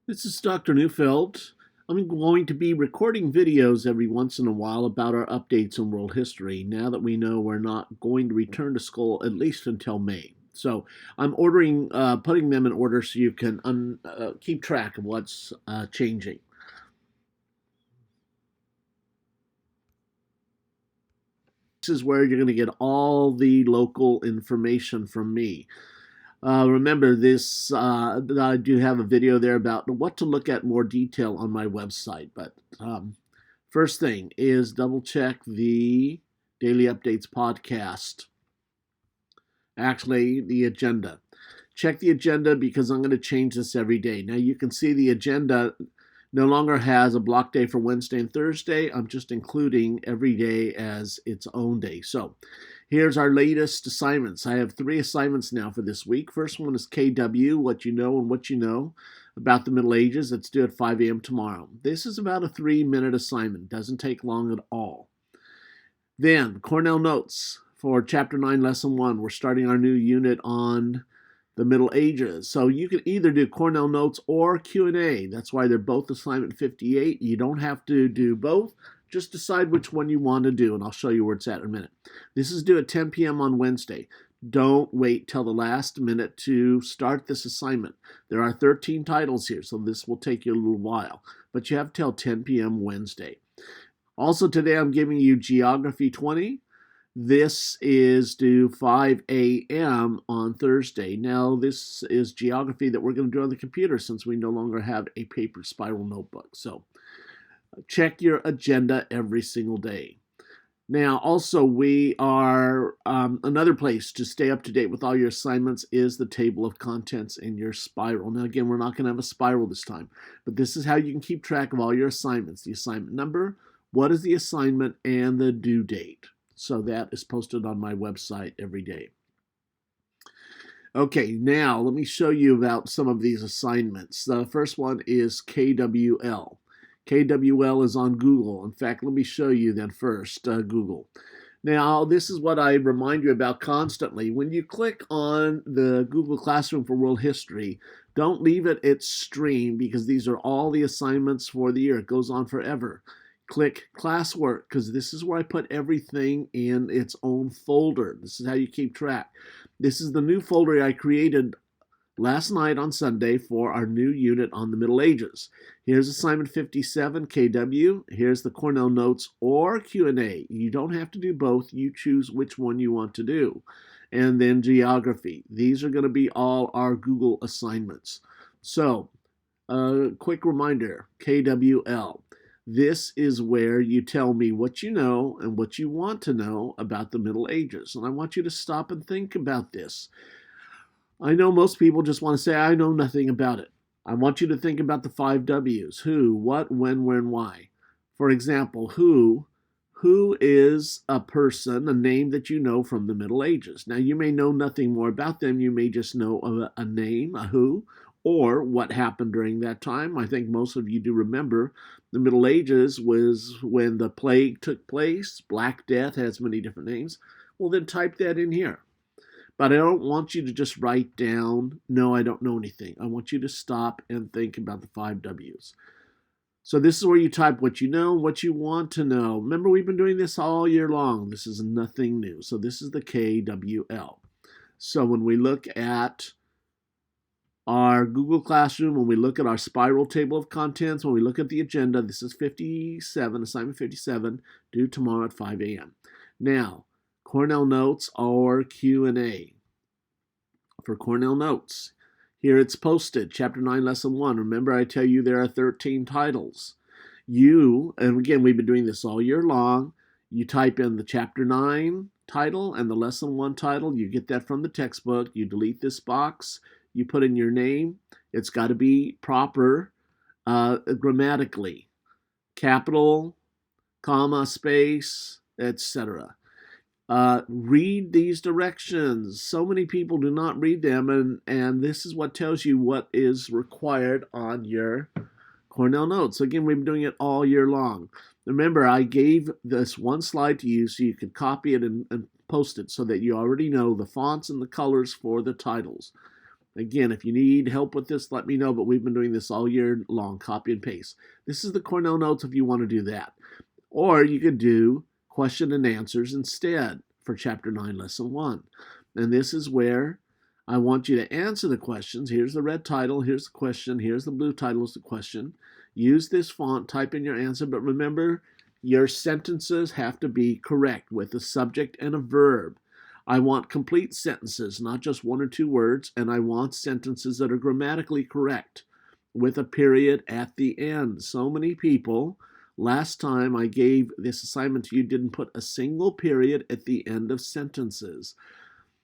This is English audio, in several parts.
This is Dr. Neufeld. I'm going to be recording videos every once in a while about our updates in world history now that we know we're not going to return to school at least until May. So I'm putting them in order so you can keep track of what's changing. This is where you're going to get all the local information from me. Remember this, I do have a video there about what to look at more detail on my website. But first thing is double check the Daily Updates podcast. Actually, the agenda. Check the agenda because I'm going to change this every day. Now you can see the agenda no longer has a block day for Wednesday and Thursday. I'm just including every day as its own day. So here's our latest assignments. I have 3 assignments now for this week. First one is KW, what you know and what you know about the Middle Ages. Let's do it 5 a.m. tomorrow. This is about a 3-minute assignment. Doesn't take long at all. Then Cornell Notes for Chapter 9, Lesson 1. We're starting our new unit on the Middle Ages. So you can either do Cornell Notes or Q&A. That's why they're both assignment 58. You don't have to do both. Just decide which one you want to do, and I'll show you where it's at in a minute. This is due at 10 p.m. on Wednesday. Don't wait till the last minute to start this assignment. There are 13 titles here, so this will take you a little while. But you have till 10 p.m. Wednesday. Also today I'm giving you Geography 20. This is due 5 a.m. on Thursday. Now, this is geography that we're going to do on the computer since we no longer have a paper spiral notebook. So check your agenda every single day. Now, also, we are another place to stay up to date with all your assignments is the table of contents in your spiral. Now, again, we're not going to have a spiral this time, but this is how you can keep track of all your assignments. The assignment number, what is the assignment, and the due date. So that is posted on my website every day. Okay, now let me show you about some of these assignments. The first one is KWL. KWL is on Google. In fact, let me show you then first, Google. Now, this is what I remind you about constantly. When you click on the Google Classroom for World History, don't leave it at stream because these are all the assignments for the year. It goes on forever. Click classwork because this is where I put everything in its own folder. This is how you keep track. This is the new folder I created last night on Sunday for our new unit on the Middle Ages. Here's assignment 57, KW. Here's the Cornell Notes or Q&A. You don't have to do both. You choose which one you want to do. And then geography. These are going to be all our Google assignments. So, quick reminder, KWL. This is where you tell me what you know and what you want to know about the Middle Ages. And I want you to stop and think about this. I know most people just want to say, I know nothing about it. I want you to think about the 5 W's. Who, what, when, where, and why. For example, who is a person, a name that you know from the Middle Ages. Now, you may know nothing more about them. You may just know a name, a who, or what happened during that time. I think most of you do remember the Middle Ages was when the plague took place. Black Death has many different names. Well, then type that in here. But I don't want you to just write down, no, I don't know anything. I want you to stop and think about the 5 W's. So this is where you type what you know, what you want to know. Remember, we've been doing this all year long. This is nothing new. So this is the KWL. So when we look at our Google Classroom, when we look at our spiral table of contents, when we look at the agenda, this is 57, assignment 57, due tomorrow at 5 a.m. Now, Cornell Notes or Q&A. For Cornell Notes, here it's posted, Chapter 9, Lesson 1. Remember, I tell you there are 13 titles. And again, we've been doing this all year long. You type in the Chapter 9 title and the Lesson 1 title. You get that from the textbook. You delete this box. You put in your name. It's got to be proper grammatically. Capital, comma, space, etc. Read these directions. So many people do not read them, and this is what tells you what is required on your Cornell Notes. Again, we've been doing it all year long. Remember, I gave this one slide to you so you could copy it and post it so that you already know the fonts and the colors for the titles. Again, if you need help with this, let me know, but we've been doing this all year long, copy and paste. This is the Cornell Notes if you want to do that. Or you could do question and answers instead for Chapter 9, Lesson 1. And this is where I want you to answer the questions. Here's the red title, here's the question, here's the blue title is the question. Use this font, type in your answer, but remember, your sentences have to be correct with a subject and a verb. I want complete sentences, not just one or two words, and I want sentences that are grammatically correct with a period at the end. So many people, last time I gave this assignment to you, didn't put a single period at the end of sentences.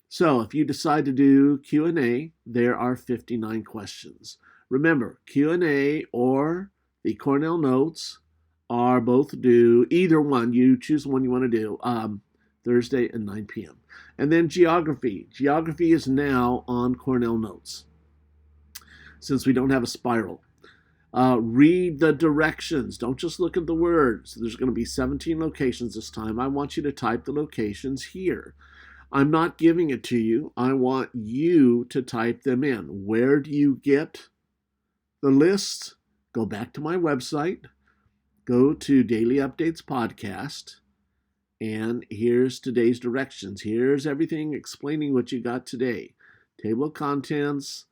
So if you decide to do Q&A, there are 59 questions. Remember, Q&A or the Cornell Notes are both due, either one, you choose the one you want to do, Thursday at 9 p.m. And then geography. Geography is now on Cornell Notes, since we don't have a spiral. Read the directions. Don't just look at the words. There's going to be 17 locations this time. I want you to type the locations here. I'm not giving it to you. I want you to type them in. Where do you get the list? Go back to my website. Go to Daily Updates Podcast. And here's today's directions. Here's everything explaining what you got today. Table of contents.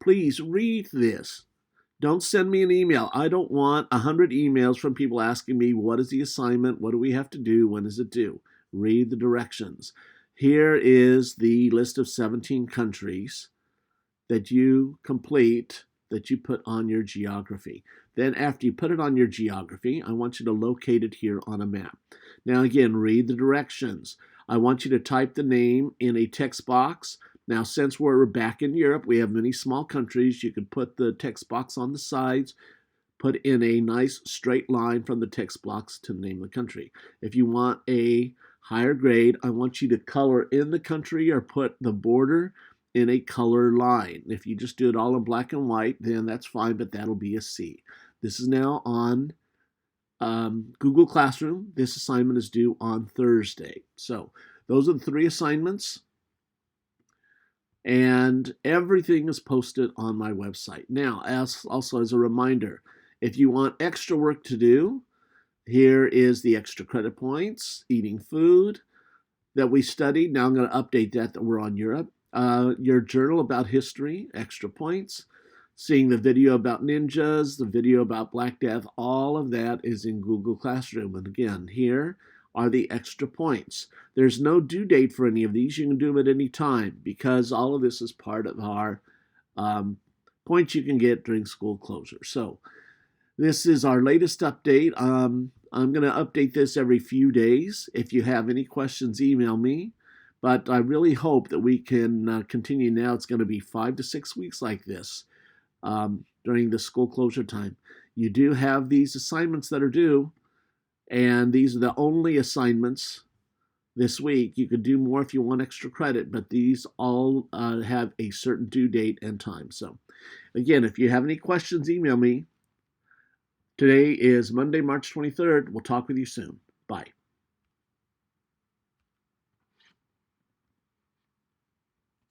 Please read this. Don't send me an email. I don't want 100 emails from people asking me, what is the assignment? What do we have to do? When is it due? Read the directions. Here is the list of 17 countries that you complete, that you put on your geography. Then after you put it on your geography, I want you to locate it here on a map. Now again, read the directions. I want you to type the name in a text box. Now, since we're back in Europe, we have many small countries. You could put the text box on the sides, put in a nice straight line from the text box to name the country. If you want a higher grade, I want you to color in the country or put the border in a color line. If you just do it all in black and white, then that's fine, but that'll be a C. This is now on Google Classroom. This assignment is due on Thursday. So those are the 3 assignments. And everything is posted on my website. Now, also as a reminder, if you want extra work to do, here is the extra credit points, eating food that we studied. Now I'm going to update that we're on Europe. Your journal about history, extra points. Seeing the video about ninjas, the video about Black Death, all of that is in Google Classroom. And again, here are the extra points. There's no due date for any of these. You can do them at any time because all of this is part of our points you can get during school closure. So this is our latest update. I'm going to update this every few days. If you have any questions, email me. But I really hope that we can continue now. It's going to be 5 to 6 weeks like this during the school closure time. You do have these assignments that are due. And these are the only assignments this week. You could do more if you want extra credit, but these all have a certain due date and time. So again, if you have any questions, email me. Today is Monday, March 23rd. We'll talk with you soon. Bye.